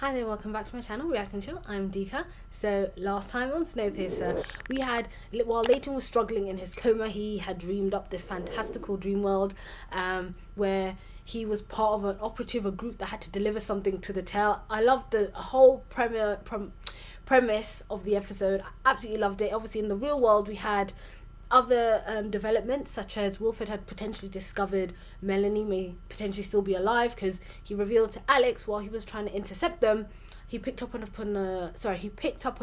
Hi there, welcome back to my channel, Reacting Chill. I'm Dika. So last time on Snowpiercer, we had, while Leighton was struggling in his coma, he had dreamed up this fantastical dream world where he was part of an operative, a group that had to deliver something to the tail. I loved the whole premise of the episode. I absolutely loved it. Obviously in the real world we had other developments, such as Wilfred had potentially discovered Melanie may potentially still be alive, because he revealed to Alex while he was trying to intercept them, he picked up on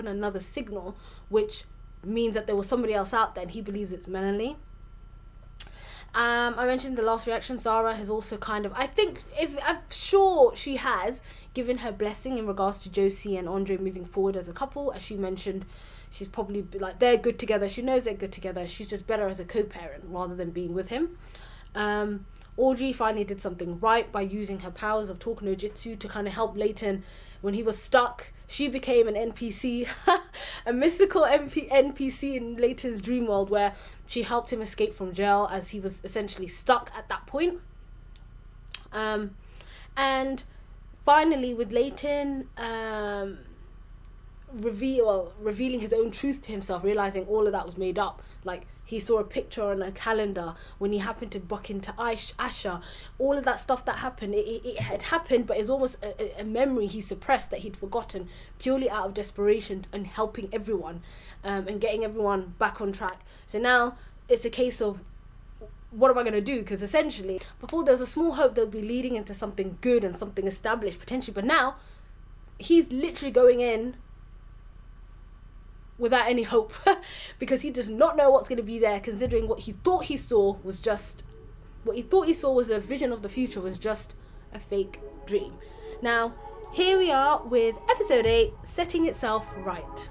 another signal, which means that there was somebody else out there and he believes it's Melanie. I mentioned the last reaction, Zara has also kind of, I'm sure she has given her blessing in regards to Josie and Andre moving forward as a couple. As she mentioned, she's probably like, they're good together, she knows they're good together, she's just better as a co-parent rather than being with him. Audrey finally did something right by using her powers of talk no jitsu to kind of help Leighton when he was stuck. She became an NPC, a mythical NPC in Leighton's dream world, where she helped him escape from jail as he was essentially stuck at that point. And finally, with Leighton revealing his own truth to himself, realizing all of that was made up. Like, he saw a picture on a calendar when he happened to buck into Asha. All of that stuff that happened, it had happened, but it's almost a memory he suppressed that he'd forgotten, purely out of desperation and helping everyone and getting everyone back on track. So now it's a case of, what am I going to do? Because essentially, before there was a small hope they'll be leading into something good and something established potentially, but now he's literally going in without any hope because he does not know what's going to be there, considering what he thought he saw was a vision of the future, was just a fake dream. Now here we are with episode 8 setting itself right.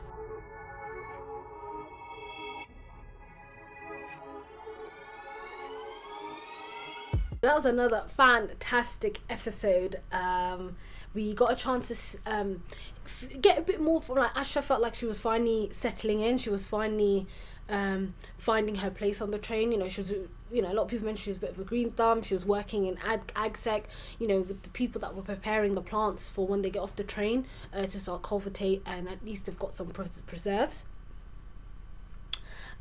That was another fantastic episode. We got a chance to get a bit more from, like, Asha felt like she was finally settling in. She was finally finding her place on the train. She was, a lot of people mentioned she was a bit of a green thumb. She was working in AgSec, with the people that were preparing the plants for when they get off the train to start cultivate, and at least they've got some preserves.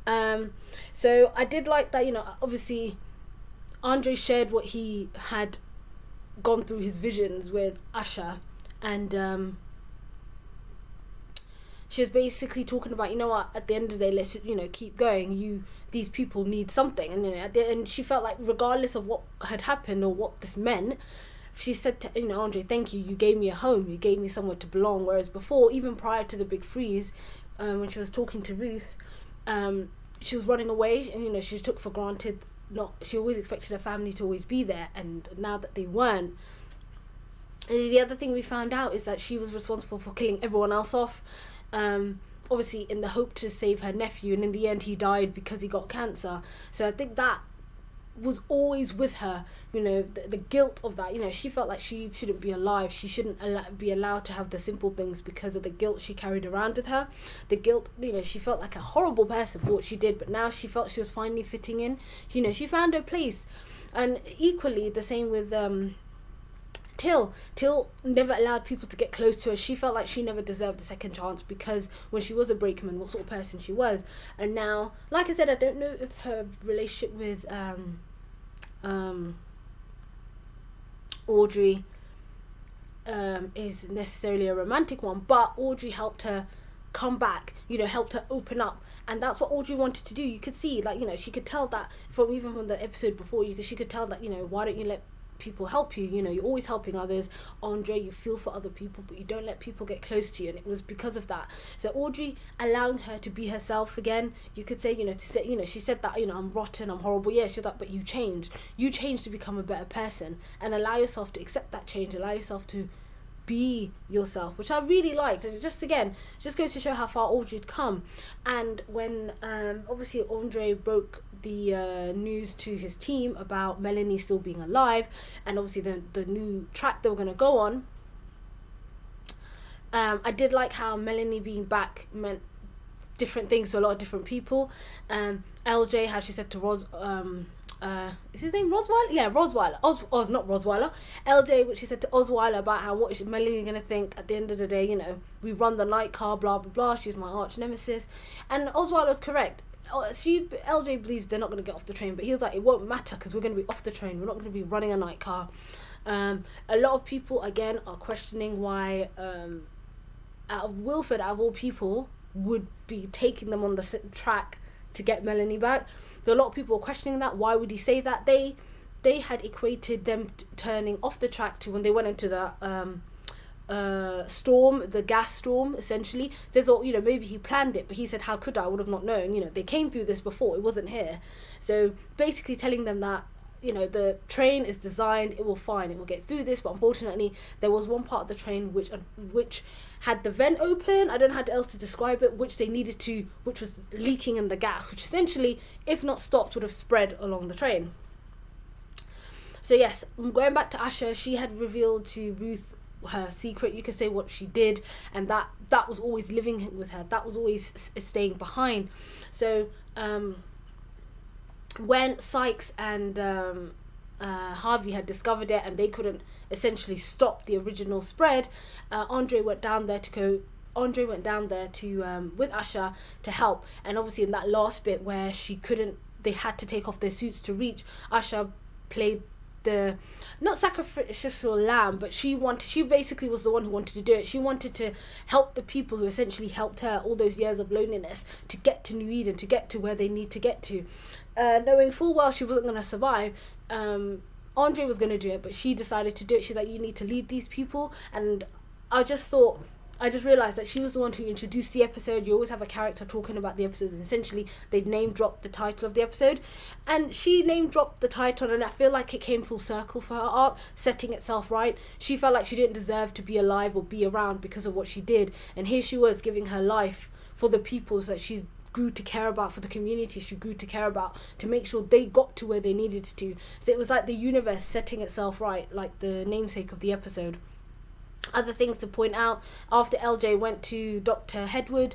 So I did like that, obviously Andre shared what he had gone through, his visions with Asha, and she was basically talking about, at the end of the day, let's keep going. These people need something, and at the end she felt like, regardless of what had happened or what this meant, she said to Andre, thank you, you gave me a home, you gave me somewhere to belong. Whereas before, even prior to the big freeze, when she was talking to Ruth, she was running away, and she took for granted, she always expected her family to always be there, and now that they weren't. And the other thing we found out is that she was responsible for killing everyone else off, obviously in the hope to save her nephew, and in the end he died because he got cancer. So I think that was always with her, the guilt of that. She felt like she shouldn't be alive, she shouldn't be allowed to have the simple things because of the guilt she carried around with her. The guilt, she felt like a horrible person for what she did, but now she felt she was finally fitting in. She found her place. And equally the same with Till never allowed people to get close to her. She felt like she never deserved a second chance, because when she was a brakeman, what sort of person she was. And now, like I said, I don't know if her relationship with Audrey is necessarily a romantic one, but Audrey helped her come back, helped her open up, and that's what Audrey wanted to do. You could see, like, she could tell that from the episode before, she could tell that, why don't you let people help you? You're always helping others, Andre, you feel for other people, but you don't let people get close to you. And it was because of that. So Audrey allowing her to be herself again. You could say, she said that, I'm rotten, I'm horrible. Yeah, she's like, but you changed to become a better person, and allow yourself to accept that change, allow yourself to be yourself, which I really liked. It just goes to show how far Audrey had come. And when obviously Andre broke the news to his team about Melanie still being alive, and obviously the new track they were going to go on, I did like how Melanie being back meant different things to a lot of different people. LJ, how she said to is his name Rosweiler? Yeah, Rosweiler. Oz, not Rosweiler. LJ, which she said to Osweiler about how what is Melanie going to think at the end of the day, we run the night car, blah, blah, blah. She's my arch nemesis. And Osweiler was correct. LJ believes they're not going to get off the train, but he was like, it won't matter because we're going to be off the train. We're not going to be running a night car. A lot of people, again, are questioning why, out of Wilford, out of all people, would be taking them on the track to get Melanie back. But a lot of people were questioning that. Why would he say that? They had equated them turning off the track to when they went into the storm, the gas storm, essentially. They thought, maybe he planned it, but he said, how could I would have not known? They came through this before, it wasn't here. So basically telling them that, the train is designed, it will get through this, but unfortunately there was one part of the train which had the vent open, I don't know how else to describe it, which was leaking in the gas, which essentially, if not stopped, would have spread along the train. So yes, going back to Asha, she had revealed to Ruth her secret, you could say, what she did, and that was always living with her, that was always staying behind. So when Sykes and Harvey had discovered it and they couldn't essentially stop the original spread, Andre went down there with Asha to help. And obviously in that last bit where they had to take off their suits to reach, Asha played the not sacrificial lamb, but she basically was the one who wanted to do it. She wanted to help the people who essentially helped her all those years of loneliness to get to New Eden, to get to where they need to get to, knowing full well she wasn't going to survive. Andre was going to do it, but she decided to do it. She's like, you need to lead these people. And I just realised that she was the one who introduced the episode. You always have a character talking about the episodes, and essentially they'd name dropped the title of the episode, and she name dropped the title, and I feel like it came full circle for her arc, setting itself right. She felt like she didn't deserve to be alive or be around because of what she did, and here she was giving her life for the people that she grew to care about, for the community she grew to care about, to make sure they got to where they needed to. So it was like the universe setting itself right, like the namesake of the episode. Other things to point out, after LJ went to Dr. Hedwood,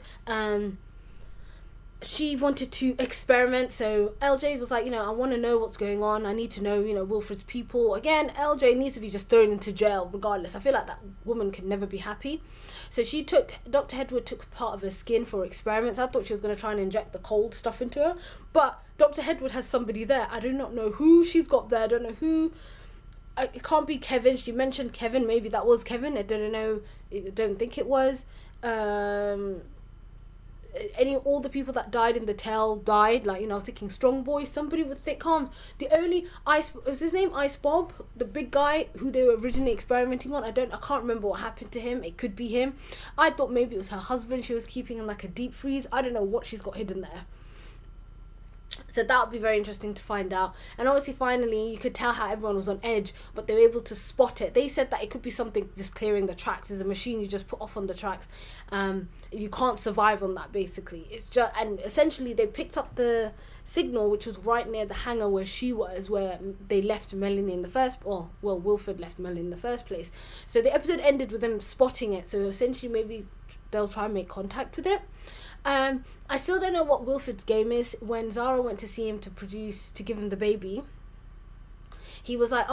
she wanted to experiment. So LJ was like, I want to know what's going on. I need to know, Wilfred's people. Again, LJ needs to be just thrown into jail regardless. I feel like that woman can never be happy. So Dr. Hedwood took part of her skin for experiments. I thought she was going to try and inject the cold stuff into her. But Dr. Hedwood has somebody there. I do not know who she's got there. I don't know who. It can't be Kevin. She mentioned Kevin. Maybe that was Kevin. I don't know. I don't think it was. All the people that died in the tale died. Like, I was thinking Strong Boy, somebody with thick arms. The only was his name Ice Bob, the big guy who they were originally experimenting on. I can't remember what happened to him. It could be him. I thought maybe it was her husband she was keeping in like a deep freeze. I don't know what she's got hidden there. So that would be very interesting to find out. And obviously finally you could tell how everyone was on edge, but they were able to spot it. They said that it could be something just clearing the tracks. There's a machine you just put off on the tracks. You can't survive on that basically. It's just, and essentially they picked up the signal which was right near the hangar where she was, where they left Melanie in the first, Wilfred left Melanie in the first place. So the episode ended with them spotting it. So essentially maybe they'll try and make contact with it. I still don't know what Wilfred's game is. When Zara went to see him to give him the baby, he was like,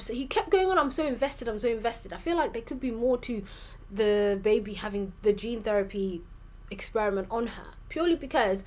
he kept going on, I'm so invested. I feel like there could be more to the baby having the gene therapy experiment on her, purely because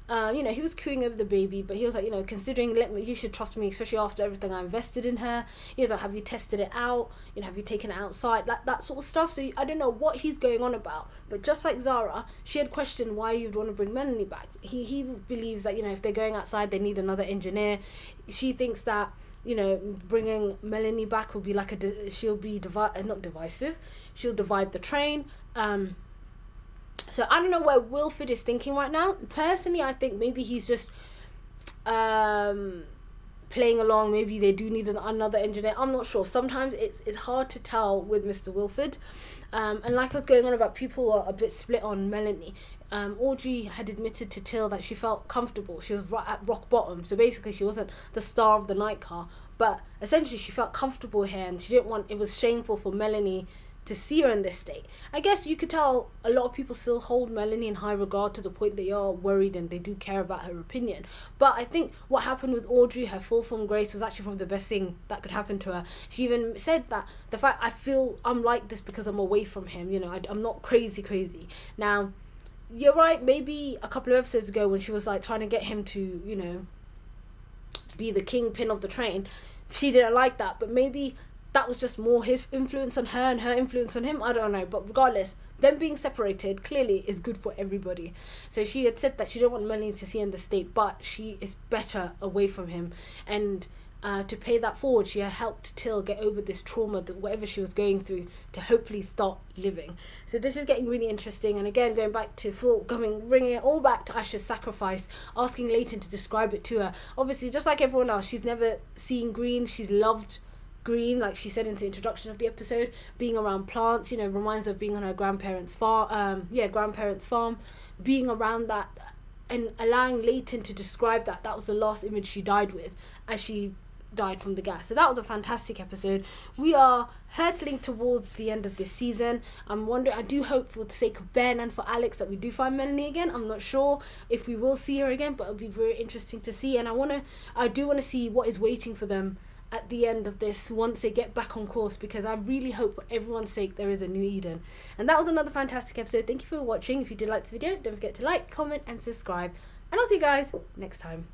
he was cooing over the baby, but he was like, considering, you should trust me, especially after everything I invested in her. He was like, have you tested it out? Have you taken it outside? That sort of stuff. So I don't know what he's going on about. But just like Zara, she had questioned why you'd want to bring Melanie back. He believes that, if they're going outside, they need another engineer. She thinks that, bringing Melanie back will be like she'll be not divisive. She'll divide the train. So I don't know where Wilfred is thinking right now. Personally, I think maybe he's just playing along. Maybe they do need another engineer. I'm not sure. Sometimes it's hard to tell with Mr. Wilfred. And like I was going on about, people are a bit split on Melanie. Audrey had admitted to Till that she felt comfortable. She was right at rock bottom. So basically she wasn't the star of the night car. But essentially she felt comfortable here, and she didn't want, it was shameful for Melanie to see her in this state. I guess you could tell a lot of people still hold Melanie in high regard to the point they are worried and they do care about her opinion. But I think what happened with Audrey, her fall from grace, was actually probably the best thing that could happen to her. She even said that the fact, I feel I'm like this because I'm away from him, you know, I'm not crazy. Now, you're right, maybe a couple of episodes ago when she was like trying to get him to, you know, be the kingpin of the train, she didn't like that, but maybe that was just more his influence on her and her influence on him. I don't know, but regardless, them being separated clearly is good for everybody. So she had said that she didn't want Melanie to see in the state, but she is better away from him, and to pay that forward, she helped Till get over this trauma, that whatever she was going through, to hopefully start living. So this is getting really interesting. And again, going back to bringing it all back to Asha's sacrifice, asking Leighton to describe it to her. Obviously, just like everyone else, she's never seen green. She loved green, like she said in the introduction of the episode. Being around plants, you know, reminds her of being on her grandparents' farm. Being around that and allowing Leighton to describe that. That was the last image she died with, as she died from the gas. So that was a fantastic episode. We are hurtling towards the end of this season. I'm wondering, I do hope for the sake of Ben and for Alex that we do find Melanie again. I'm not sure if we will see her again, but it'll be very interesting to see. And I do want to see what is waiting for them at the end of this once they get back on course, because I really hope for everyone's sake there is a new Eden. And that was another fantastic episode. Thank you for watching. If you did like this video, don't forget to like, comment and subscribe, and I'll see you guys next time.